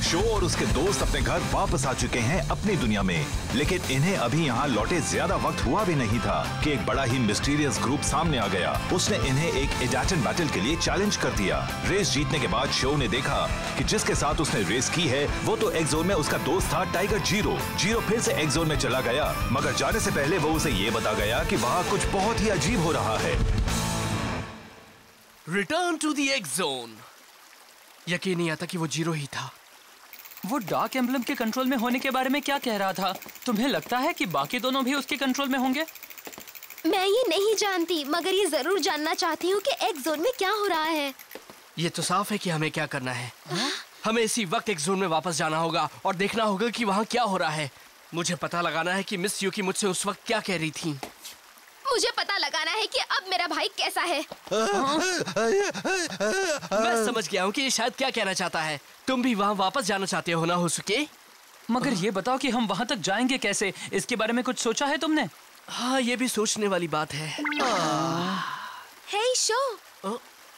Show और उसके दोस्त अपने घर वापस आ चुके हैं अपनी दुनिया में, लेकिन इन्हें अभी यहाँ लौटे ज्यादा वक्त हुआ भी नहीं था कि एक बड़ा ही मिस्टीरियस ग्रुप सामने आ गया। उसने इन्हें एक एडाटन बैटल के लिए चैलेंज कर दिया। रेस जीतने के बाद शो ने देखा कि जिसके साथ उसने रेस की है वो तो एक्स जोन में उसका दोस्त था टाइगर जीरो। जीरो फिर से एक्स जोन में चला गया, मगर जाने से पहले वो उसे ये बता गया कि वहाँ कुछ बहुत ही अजीब हो रहा है। Return to the X zone. यकीन नहीं आता कि वो जीरो ही था। वो डार्क एम्ब्लम के कंट्रोल में होने के बारे में क्या कह रहा था? तुम्हें लगता है कि बाकी दोनों भी उसके कंट्रोल में होंगे? मैं ये नहीं जानती, मगर ये जरूर जानना चाहती हूँ कि एक्स जोन में क्या हो रहा है। ये तो साफ है कि हमें क्या करना है। हमें इसी वक्त एक्स जोन में वापस जाना होगा और देखना होगा कि वहाँ क्या हो रहा है। मुझे पता लगाना है कि मिस युकी मुझसे उस वक्त क्या कह रही थी। मुझे पता लगाना है कि अब मेरा भाई कैसा है। मैं समझ गया हूँ कि ये शायद क्या कहना चाहता है। तुम भी वहाँ वापस जाना चाहते हो ना होसुके? मगर ये बताओ कि हम वहाँ तक जाएंगे कैसे? इसके बारे में कुछ सोचा है तुमने? हाँ, ये भी सोचने वाली बात है। हे शो,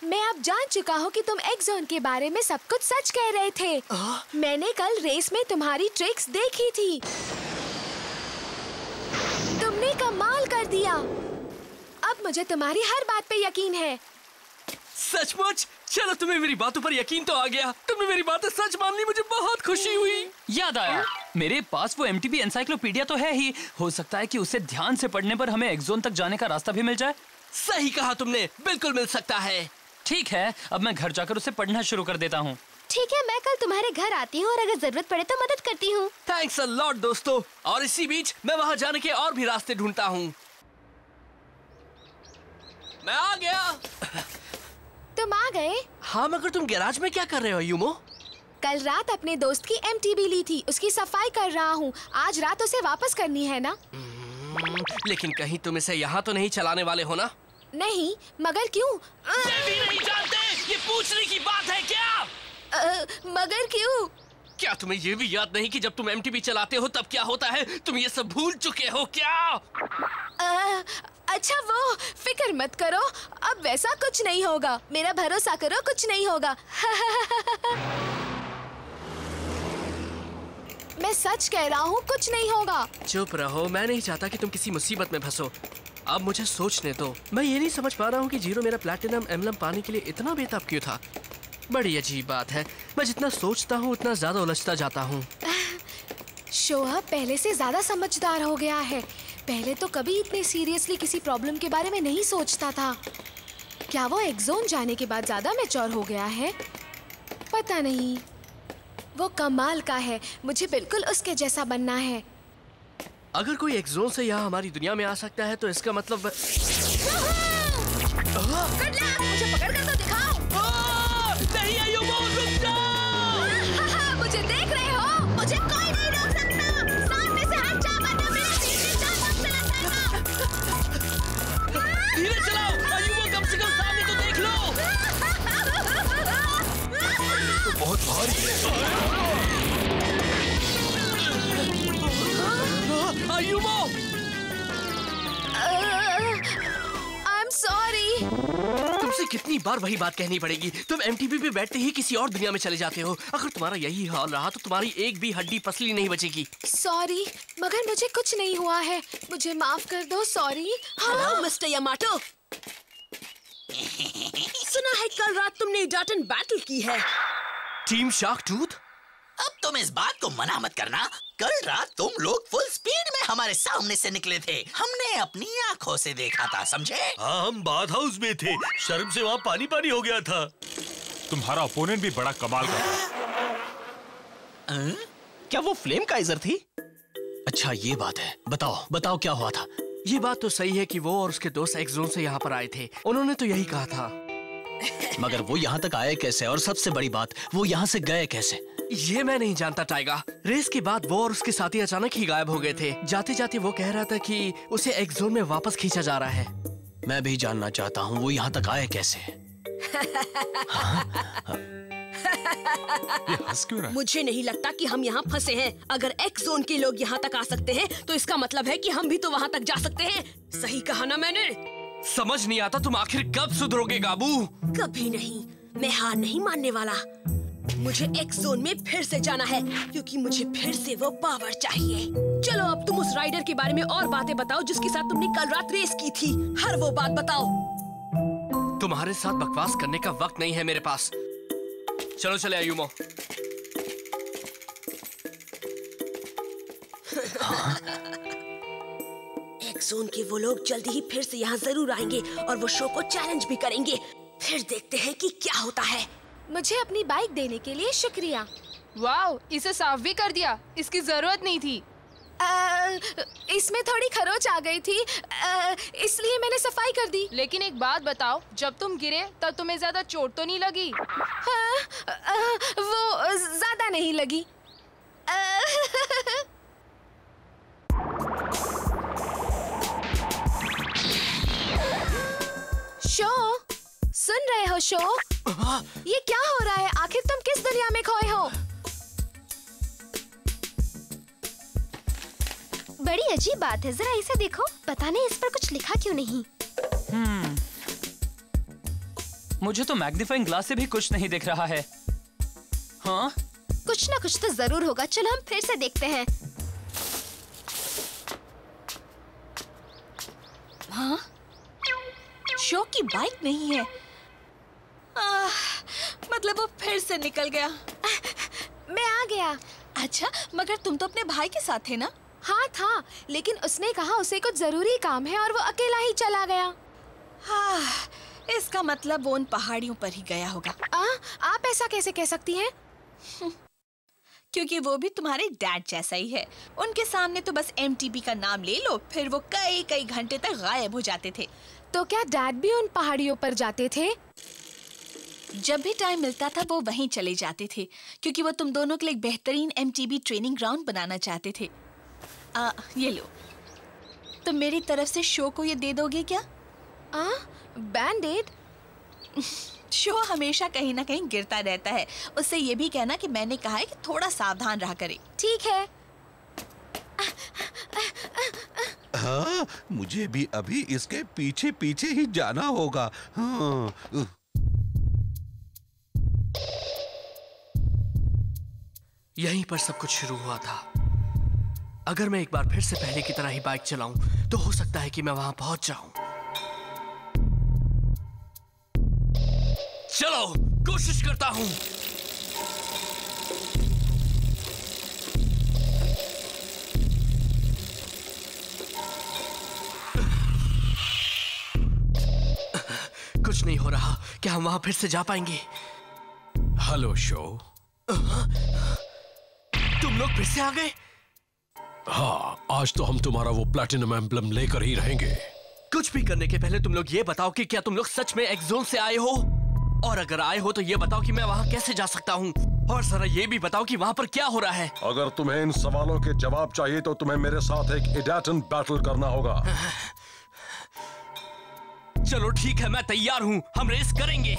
मैं अब जान चुका हूँ कि तुम एक्स जोन के बारे में सब कुछ सच कह रहे थे। मैंने कल रेस में तुम्हारी ट्रिक्स देखी थी। तुमने कमाल कर दिया। अब मुझे तुम्हारी हर बात पे यकीन है। सचमुच? चलो, तुम्हें मेरी बातों पर यकीन तो आ गया। तुमने मेरी बातें सच मान ली, मुझे बहुत खुशी हुई। याद आया, मेरे पास वो एमटीबी एनसाइक्लोपीडिया तो है ही। हो सकता है कि उसे ध्यान से पढ़ने पर हमें एक्स जोन तक जाने का रास्ता भी मिल जाए। सही कहा तुमने, बिल्कुल मिल सकता है। ठीक है, अब मैं घर जाकर उसे पढ़ना शुरू कर देता हूँ। ठीक है, मैं कल तुम्हारे घर आती हूँ और अगर जरूरत पड़े तो मदद करती हूँ। थैंक्स अ लॉट दोस्तों। और इसी बीच मैं वहाँ जाने के और भी रास्ते ढूंढता हूँ। मैं आ गया। तुम आ गए? हाँ, मगर तुम गैराज में क्या कर रहे हो यूमो? कल रात अपने दोस्त की एमटीबी ली थी, उसकी सफाई कर रहा हूँ। आज रात उसे वापस करनी है ना? लेकिन कहीं तुम इसे यहाँ तो नहीं चलाने वाले हो ना? नहीं, मगर क्यों? ये भी नहीं जानते? ये पूछने की बात है क्या? मगर क्यों? क्या तुम्हें ये भी याद नहीं कि जब तुम एमटीबी चलाते हो तब क्या होता है? तुम ये सब भूल चुके हो क्या? अच्छा, वो फिक्र मत करो, अब वैसा कुछ नहीं होगा। मेरा भरोसा करो, कुछ नहीं होगा। मैं सच कह रहा हूँ, कुछ नहीं होगा। चुप रहो, मैं नहीं चाहता कि तुम किसी मुसीबत में फंसो। अब मुझे सोचने दो। मैं ये नहीं समझ पा रहा हूँ कि जीरो मेरा प्लैटिनम एम्बलम पाने के लिए इतना बेताब क्यों था। बड़ी अजीब बात है। मैं जितना सोचता हूँ उतना ज्यादा उलझता जाता हूँ। शोहब पहले से ज्यादा समझदार हो गया है। पहले तो कभी इतने सीरियसली किसी प्रॉब्लम के बारे में नहीं सोचता था। क्या वो एक्स जोन जाने के बाद ज्यादा मैच्योर हो गया है? पता नहीं। वो कमाल का है, मुझे बिल्कुल उसके जैसा बनना है। अगर कोई एक्स जोन से यहाँ हमारी दुनिया में आ सकता है तो इसका मतलब मुझे पकड़ कर तो दिखाओ। नहीं आयुमो, रुक जाओ। मुझे देख रहे हो? मुझे कोई नहीं रोक सकता। सामने से हट जा, वरना मेरा सीधे जान अब चला जाएगा। धीरे चलाओ आयुमो, कम से कम सामने तो देख लो। तो बहुत भारी है। आयुमो, I'm sorry। तुमसे कितनी बार वही बात कहनी पड़ेगी? तुम एमटीबी पे बैठते ही किसी और दुनिया में चले जाते हो। अगर तुम्हारा यही हाल रहा तो तुम्हारी एक भी हड्डी पसली नहीं बचेगी। सॉरी, मगर मुझे कुछ नहीं हुआ है। मुझे माफ कर दो। सॉरी। Hello mister Yamato. सुना है कल रात तुमने डाटन बैटल की है। Team shark tooth? अब तुम इस बात को मना मत करना। कल रात तुम लोग फुल स्पीड में हमारे सामने से निकले थे। हमने अपनी आंखों से देखा था, समझे? हाँ, हम बाथ हाउस में थे। शर्म से वहाँ पानी पानी हो गया था। तुम्हारा ओपोनेंट भी बड़ा कमाल का था। क्या वो फ्लेम काइजर थी? अच्छा, ये बात है। बताओ क्या हुआ था? ये बात तो सही है कि वो और उसके दोस्त एक्स जोन से यहाँ पर आए थे। उन्होंने तो यही कहा था। मगर वो यहाँ तक आए कैसे? और सबसे बड़ी बात, वो यहाँ से गए कैसे? ये मैं नहीं जानता टाइगा। रेस के बाद वो और उसके साथी अचानक ही गायब हो गए थे। जाते जाते वो कह रहा था कि उसे एक्स जोन में वापस खींचा जा रहा है। मैं भी जानना चाहता हूँ, वो यहाँ तक आए कैसे? ये हंस क्यों रहा है? मुझे नहीं लगता कि हम यहाँ फंसे हैं। अगर एक्स जोन के लोग यहाँ तक आ सकते हैं तो इसका मतलब है कि हम भी तो वहाँ तक जा सकते हैं। सही कहा ना मैंने? समझ नहीं आता तुम आखिर कब सुधरोगे गाबू? कभी नहीं। मैं हार नहीं मानने वाला। मुझे एक्स जोन में फिर से जाना है क्योंकि मुझे फिर से वो पावर चाहिए। चलो अब तुम उस राइडर के बारे में और बातें बताओ जिसके साथ तुमने कल रात रेस की थी। हर वो बात बताओ। तुम्हारे साथ बकवास करने का वक्त नहीं है मेरे पास। चलो चले आयुमो। एक्स जोन के वो लोग जल्दी ही फिर से यहाँ जरूर आएंगे और वो शो को चैलेंज भी करेंगे। फिर देखते हैं कि क्या होता है। मुझे अपनी बाइक देने के लिए शुक्रिया। वाओ, इसे साफ भी कर दिया। इसकी जरूरत नहीं थी। इसमें थोड़ी खरोच आ गई थी, इसलिए मैंने सफाई कर दी। लेकिन एक बात बताओ, जब तुम गिरे तब तुम्हें ज्यादा चोट तो नहीं लगी? हाँ, वो ज्यादा नहीं लगी। शो, सुन रहे हो शो? ये क्या हो रहा है? आखिर तुम किस दुनिया में खोए हो? बड़ी अजीब बात है, जरा इसे देखो। पता नहीं इस पर कुछ लिखा क्यों नहीं। मुझे तो मैग्नीफाइंग ग्लास से भी कुछ नहीं दिख रहा है। हाँ? कुछ ना कुछ तो जरूर होगा। चलो हम फिर से देखते हैं। हाँ? शो की बाइक नहीं है। मतलब वो फिर से निकल गया। मैं आ गया। अच्छा, मगर तुम तो अपने भाई के साथ थे ना? हाँ था, लेकिन उसने कहा उसे कुछ जरूरी काम है और वो अकेला ही चला गया। हाँ, इसका मतलब वो उन पहाड़ियों पर ही गया होगा। आप ऐसा कैसे कह सकती हैं? क्योंकि वो भी तुम्हारे डैड जैसा ही है। उनके सामने तो बस MTB का नाम ले लो, फिर वो कई कई घंटे तक गायब हो जाते थे। तो क्या डैड भी उन पहाड़ियों पर जाते थे? जब भी टाइम मिलता था वो वहीं चले जाते थे, क्योंकि वो तुम दोनों के लिए एक बेहतरीन MTB ट्रेनिंग ग्राउंड बनाना चाहते थे। ये लो, तुम मेरी तरफ से शो को ये दे दोगे क्या? बैंडेड? शो हमेशा कहीं ना कहीं गिरता रहता है। उससे ये भी कहना कि मैंने कहा है कि थोड़ा सावधान रहा करे। ठीक है। हाँ, मुझे भी अभी इसके पीछे पीछे ही जाना होगा। हाँ। यहीं पर सब कुछ शुरू हुआ था। अगर मैं एक बार फिर से पहले की तरह ही बाइक चलाऊं, तो हो सकता है कि मैं वहां पहुंच जाऊं। चलो, कोशिश करता हूं। कुछ नहीं हो रहा। क्या हम वहां फिर से जा पाएंगे? Hello show. तुम लोग फिर से आ गए? हाँ, आज तो हम तुम्हारा वो प्लैटिनम एम्ब्लम लेकर ही रहेंगे। कुछ भी करने के पहले तुम लोग ये बताओ कि क्या तुम लोग सच में एक्स जोन से आए हो? और अगर आए हो तो ये बताओ कि मैं वहाँ कैसे जा सकता हूँ? और जरा ये भी बताओ कि वहाँ पर क्या हो रहा है? अगर तुम्हें इन सवालों के जवाब चाहिए तो तुम्हें मेरे साथ एक इडाटन बैटल करना होगा। चलो ठीक है, मैं तैयार हूँ। हम रेस करेंगे।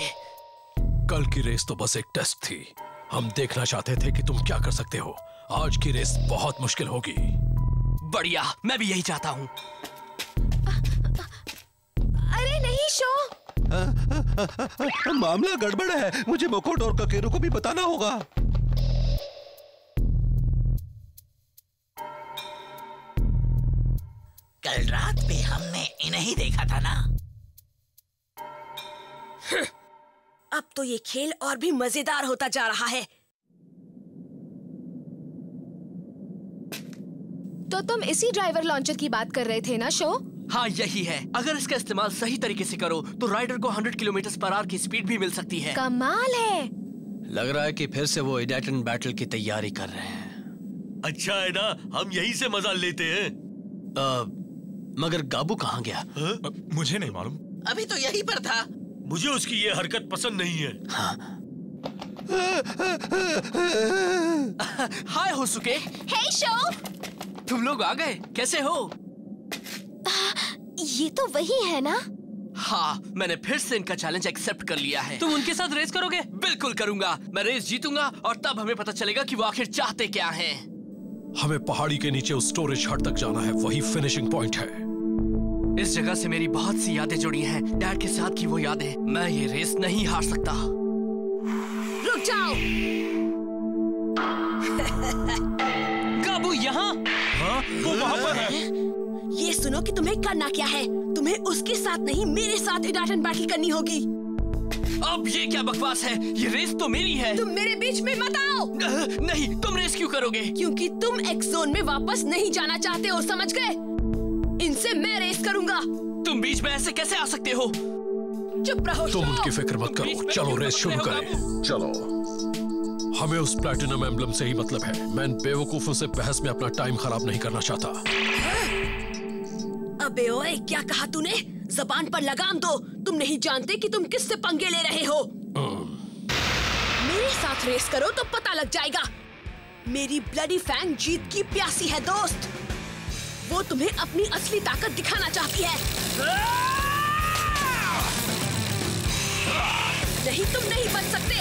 कल की रेस तो बस एक टेस्ट थी। हम देखना चाहते थे कि तुम क्या कर सकते हो। आज की रेस बहुत मुश्किल होगी। बढ़िया, मैं भी यही चाहता हूँ। अरे नहीं शो, मामला गड़बड़ है। मुझे मोकोटो और ककेरू को भी बताना होगा। कल रात भी हमने इन्हें ही देखा था ना। अब तो ये खेल और भी मजेदार होता जा रहा है। तो तुम इसी ड्राइवर लॉन्चर की बात कर रहे थे ना शो? हाँ, यही है। अगर इसका इस्तेमाल सही तरीके से करो तो राइडर को 100 किलोमीटर/आवर की स्पीड भी मिल सकती है। कमाल है। लग रहा है कि फिर से वो इडाटन बैटल की तैयारी कर रहे हैं। अच्छा है ना, हम यहीं से मजा लेते हैं। मगर गाबू कहाँ गया? मुझे नहीं मालूम। अभी तो यहीं पर था। मुझे उसकी ये हरकत पसंद नहीं है। हाँ। हाय होसुके। हे शो, तुम लोग आ गए। कैसे हो? ये तो वही है ना? हाँ, मैंने फिर से इनका चैलेंज एक्सेप्ट कर लिया है। तुम उनके साथ रेस करोगे? बिल्कुल करूंगा। मैं रेस जीतूंगा और तब हमें पता चलेगा कि वो आखिर चाहते क्या हैं। हमें पहाड़ी के नीचे उस स्टोरेज हट तक जाना है। वही फिनिशिंग पॉइंट है। इस जगह से मेरी बहुत सी यादें जुड़ी हैं। डैड के साथ की वो यादें। मैं ये रेस नहीं हार सकता। रुक रुक जाओ। गाबू यहाँ? हाँ, वो वहाँ पर है। ये सुनो कि तुम्हें करना क्या है। तुम्हें उसके साथ नहीं, मेरे साथ इडाटन बैटल करनी होगी। अब ये क्या बकवास है? ये रेस तो मेरी है। तुम मेरे बीच में मत आओ। नहीं, तुम रेस क्यों करोगे? क्योंकि तुम एक्स जोन में वापस नहीं जाना चाहते हो, समझ गए? इनसे मैं रेस करूंगा। तुम बीच में ऐसे कैसे आ सकते हो? चुप रहो। तुम उनकी फिक्र मत करो, चलो रेस शुरू करें। चलो, हमें उस प्लैटिनम एम्बलम से ही मतलब है। मैं इन बेवकूफों से बहस में अपना टाइम खराब नहीं करना चाहता। अबे ओए, क्या कहा तूने? जबान पर लगाम दो। तुम नहीं जानते कि तुम किससे पंगे ले रहे हो। मेरे साथ रेस करो तो पता लग जाएगा। मेरी ब्लडी फैंग जीत की प्यासी है दोस्त। वो तुम्हें अपनी असली ताकत दिखाना चाहती है। नहीं, तुम नहीं बच सकते।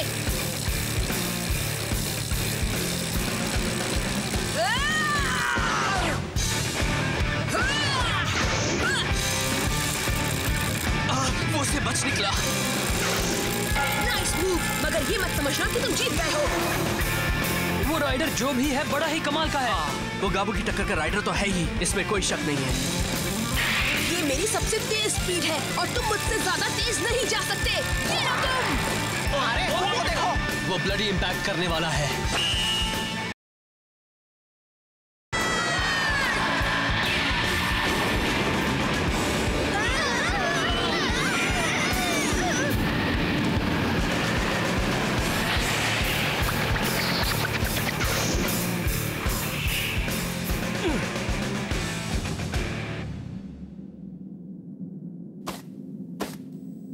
वो से बच निकला। नाइस मूव, मगर ये मत समझना कि तुम जीत गए हो। वो राइडर जो भी है बड़ा ही कमाल का है। वो गाबू की टक्कर का राइडर तो है ही, इसमें कोई शक नहीं है। ये मेरी सबसे तेज स्पीड है और तुम मुझसे ज्यादा तेज नहीं जा सकते। ये लो तुम। अरे वो देखो, वो ब्लडी इम्पैक्ट करने वाला है।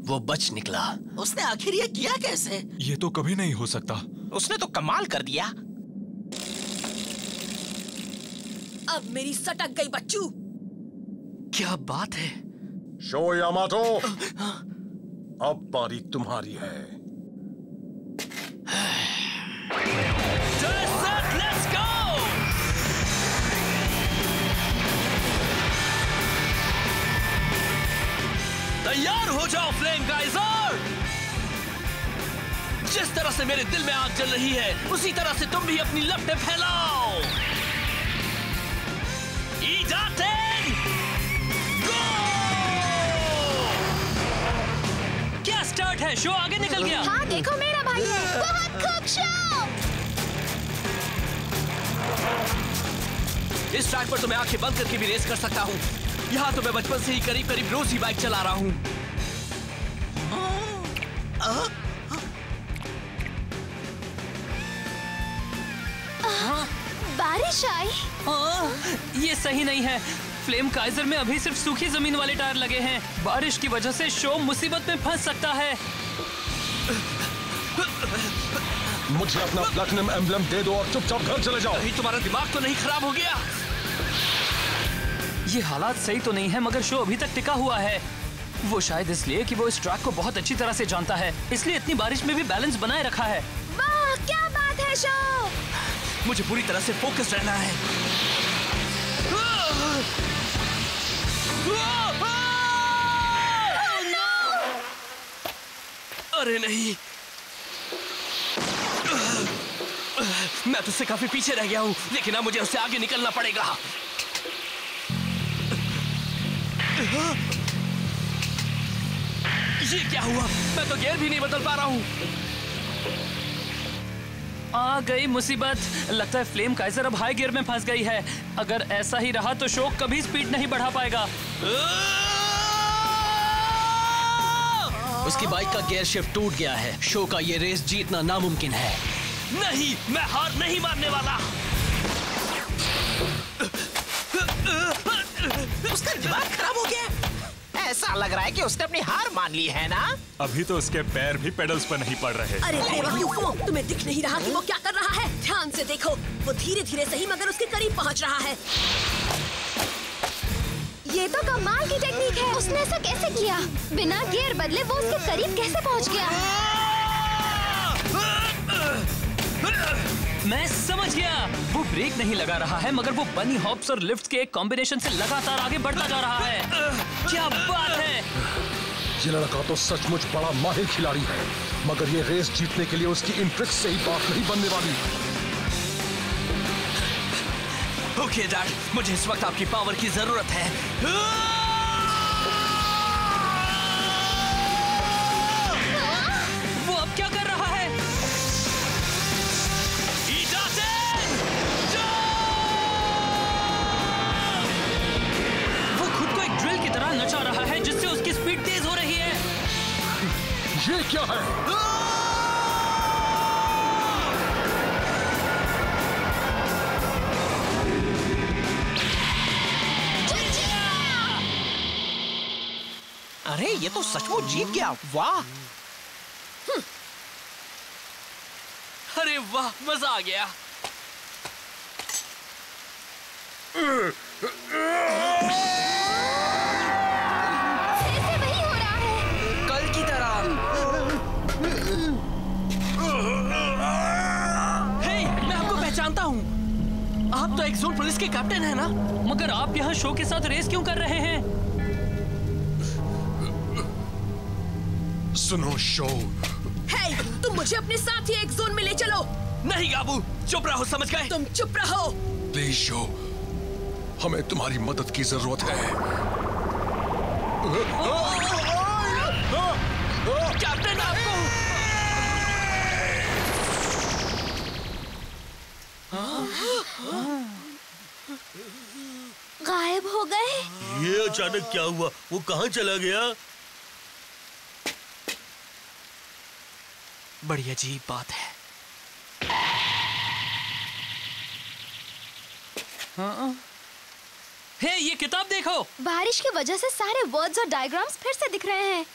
वो बच निकला। उसने आखिर ये किया कैसे? ये तो कभी नहीं हो सकता। उसने तो कमाल कर दिया। अब मेरी सटक गई बच्चू। क्या बात है? शो यामाटो, अब बारी तुम्हारी है। Let's go! तैयार हो जाओ फ्लेम गाइजर। जिस तरह से मेरे दिल में आग जल रही है, उसी तरह से तुम भी अपनी लपटें फैलाओ। इडाटन गो! क्या स्टार्ट है? शो आगे निकल गया। हाँ देखो, मेरा भाई है। बहुत खूब शो। इस ट्रैक पर तो मैं आंखें बंद करके भी रेस कर सकता हूँ। यहाँ तो मैं बचपन से ही करीब करीब रोज ही बाइक चला रहा हूँ। बारिश आई। ये सही नहीं है। फ्लेम काइजर में अभी सिर्फ सूखी जमीन वाले टायर लगे हैं। बारिश की वजह से शो मुसीबत में फंस सकता है। मुझे अपना प्लैटिनम एम्बलम दे दो और चुपचाप घर चले जाओ। कहीं तुम्हारा दिमाग तो नहीं खराब हो गया? ये हालात सही तो नहीं है, मगर शो अभी तक टिका हुआ है। वो शायद इसलिए कि वो इस ट्रैक को बहुत अच्छी तरह से जानता है, इसलिए इतनी बारिश में भी बैलेंस बनाए रखा है। वाह, क्या बात है शो। मुझे पूरी तरह से फोकस रहना है। अरे नहीं, मैं तुझसे काफी पीछे रह गया हूँ, लेकिन अब मुझे उससे आगे निकलना पड़ेगा। ये क्या हुआ? मैं तो गियर भी नहीं बदल पा रहा हूँ। आ गई मुसीबत। लगता है फ्लेम काइजर अब हाई गियर में फंस गई है। अगर ऐसा ही रहा तो शो कभी स्पीड नहीं बढ़ा पाएगा। उसकी बाइक का गियर शिफ्ट टूट गया है। शो का ये रेस जीतना नामुमकिन है। नहीं, मैं हार नहीं मानने वाला। उसका दिमाग खराब हो गया। ऐसा लग रहा है कि उसने अपनी हार मान ली है ना? अभी तो उसके पैर भी पेडल्स पर नहीं पड़ रहे। अरे बेवकूफों, तुम्हें दिख नहीं रहा कि वो क्या कर रहा है? ध्यान से देखो, वो धीरे धीरे सही मगर उसके करीब पहुंच रहा है। ये तो कमाल की टेक्निक है। उसने ऐसा कैसे किया? बिना गियर बदले वो उसके करीब कैसे पहुंच गया? मैं समझ गया। वो ब्रेक नहीं लगा रहा है, मगर वो बनी हॉप्स और लिफ्ट के एक कॉम्बिनेशन से लगातार आगे बढ़ता जा रहा है। क्या बात है! ये लड़का तो सचमुच बड़ा माहिर खिलाड़ी है, मगर ये रेस जीतने के लिए उसकी इन ट्रिक्स से ही बात नहीं बनने वाली। ओके डैड, मुझे इस वक्त आपकी पावर की जरूरत है। वो अब क्या कर रहा है? वो खुद को एक ड्रिल की तरह नचा रहा है जिससे उसकी स्पीड तेज हो रही है। ये क्या है? अरे ये तो सचमुच जीत गया, वाह! अरे वाह, मजा आ गया। ऐसे वही हो रहा है कल की तरह। हे, मैं आपको पहचानता हूँ। आप तो एक्सोन पुलिस के कैप्टन हैं ना? मगर आप यहाँ शो के साथ रेस क्यों कर रहे हैं? सुनो शो, हे, तुम मुझे अपने साथ ही एक जोन में ले चलो। नहीं गाबू, चुप रहो, समझ गए? तुम चुप रहो। प्लीज शो, हमें तुम्हारी मदद की जरूरत है। कैप्टन आपको गायब हो गए। ये अचानक क्या हुआ? वो कहाँ चला गया? बड़ी अजीब बात है। हे, ये किताब देखो। बारिश की वजह से सारे वर्ड्स और डायग्राम्स फिर से दिख रहे हैं।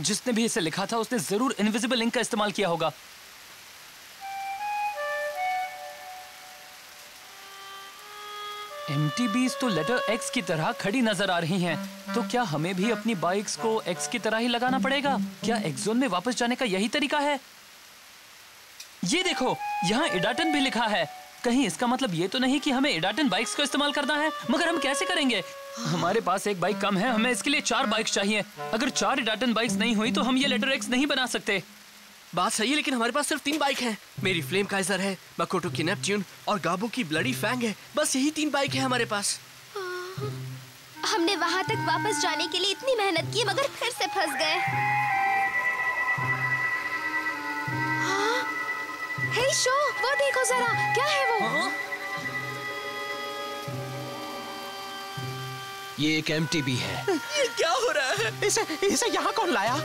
जिसने भी इसे लिखा था उसने जरूर इनविजिबल इंक का इस्तेमाल किया होगा। MTBs तो लेटर X की तरह खड़ी नजर आ रही हैं। तो क्या हमें भी अपनी बाइक्स को X की तरह ही लगाना पड़ेगा? क्या X जोन में वापस जाने का यही तरीका है? ये देखो, यहाँ इडाटन भी लिखा है। कहीं इसका मतलब ये तो नहीं कि हमें इडाटन बाइक्स का इस्तेमाल करना है? मगर हम कैसे करेंगे? हमारे पास एक बाइक कम है, हमें इसके लिए 4 बाइक्स चाहिए। अगर 4 इडाटन बाइक्स नहीं हुई तो हम ये लेटर X नहीं बना सकते। बात सही है, लेकिन हमारे पास सिर्फ 3 बाइक हैं। मेरी फ्लेम काइजर है, मकोटो की नेपट्यून और गाबू की ब्लडी फैंग है। बस यही 3 बाइक है हमारे पास। हमने वहां तक वापस जाने के लिए इतनी मेहनत की मगर फिर से फंस गए। हाँ? हे शो, वो देखो जरा, क्या है वो? ये एक MTB है। ये क्या हो रहा है? इसे यहाँ कौन लाया?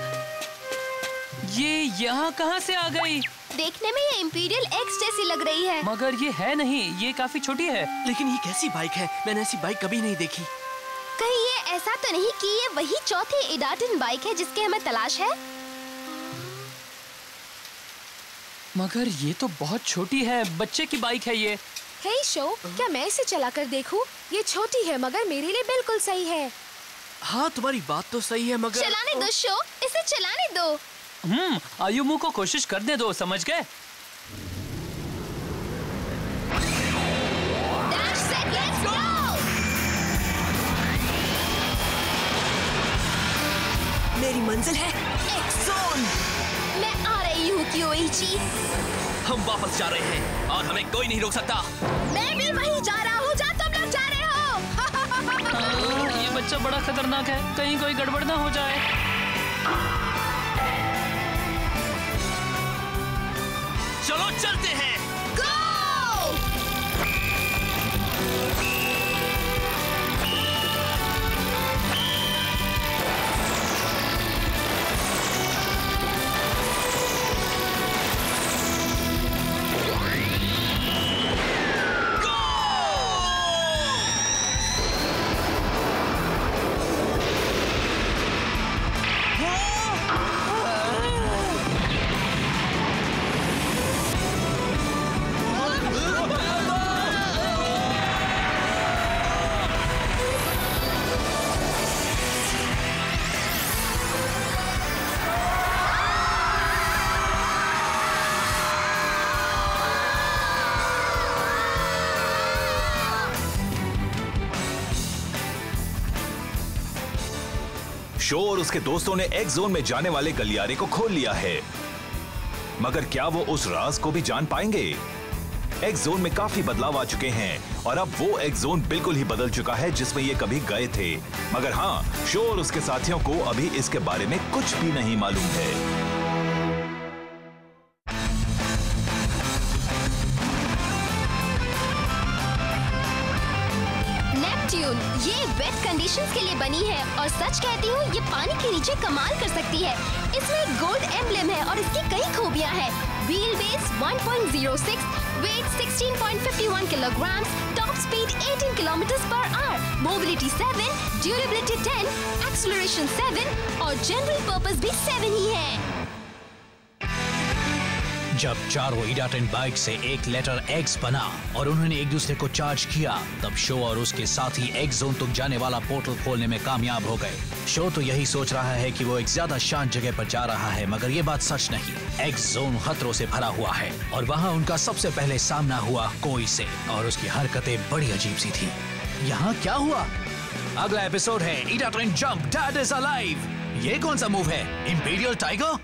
ये यहाँ कहाँ से आ गई? देखने में ये इंपीरियल X जैसी लग रही है। मगर ये है नहीं, ये काफी छोटी है। लेकिन ये कैसी बाइक है? मैंने ऐसी बाइक कभी नहीं देखी। कहीं ये ऐसा तो नहीं कि ये वही चौथी इडाटन बाइक है जिसकी हमें तलाश है? मगर ये तो बहुत छोटी है, बच्चे की बाइक है ये। हे शो, क्या मैं इसे चलाकर देखूं? ये छोटी है मगर मेरे लिए बिल्कुल सही है। हाँ, तुम्हारी बात तो सही है मगर चलाने दो शो, इसे चलाने दो। आयुमू को कोशिश करने दो, समझ गए? मेरी मंजिल है एक्सोन। मैं आ रही हूँ क्योइची। हम वापस जा रहे हैं और हमें कोई नहीं रोक सकता। मैं भी वहीं जा रहा हूँ जहाँ तुम लोग जा रहे हो। ये बच्चा बड़ा खतरनाक है, कहीं कोई गड़बड़ ना हो जाए। चलो चलते हैं। शो और उसके दोस्तों ने एक्स जोन में जाने वाले गलियारे को खोल लिया है, मगर क्या वो उस राज को भी जान पाएंगे? एक्स जोन में काफी बदलाव आ चुके हैं और अब वो एक्स जोन बिल्कुल ही बदल चुका है जिसमें ये कभी गए थे। मगर हाँ, शो और उसके साथियों को अभी इसके बारे में कुछ भी नहीं मालूम है। नेपट्यून ये वेट कंडीशंस के लिए बनी है और सच कहती हूँ ये पानी के नीचे कमाल कर सकती है। इसमें एक गोल्ड एम्ब्लेम है और इसकी कई खूबियाँ हैं। Wheel base 1.06, weight 16.51 kilogram, top speed 18 kilometre per hour, mobility 7, durability 10, acceleration 7 और जनरल पर्पस भी 7 ही है। जब चारों इडाटेन बाइक से एक लेटर एक्स बना और उन्होंने एक दूसरे को चार्ज किया, तब शो और उसके साथी एक्स जोन तक जाने वाला पोर्टल खोलने में कामयाब हो गए। शो तो यही सोच रहा है कि वो एक ज्यादा शांत जगह पर जा रहा है, मगर ये बात सच नहीं। एक्स जोन खतरों से भरा हुआ है और वहाँ उनका सबसे पहले सामना हुआ कोई से और उसकी हरकतें बड़ी अजीब सी थी। यहाँ क्या हुआ? अगला एपिसोड है इडाटेन जंप डैड इज अलाइव। ये कौन सा मूव है? Imperial tiger?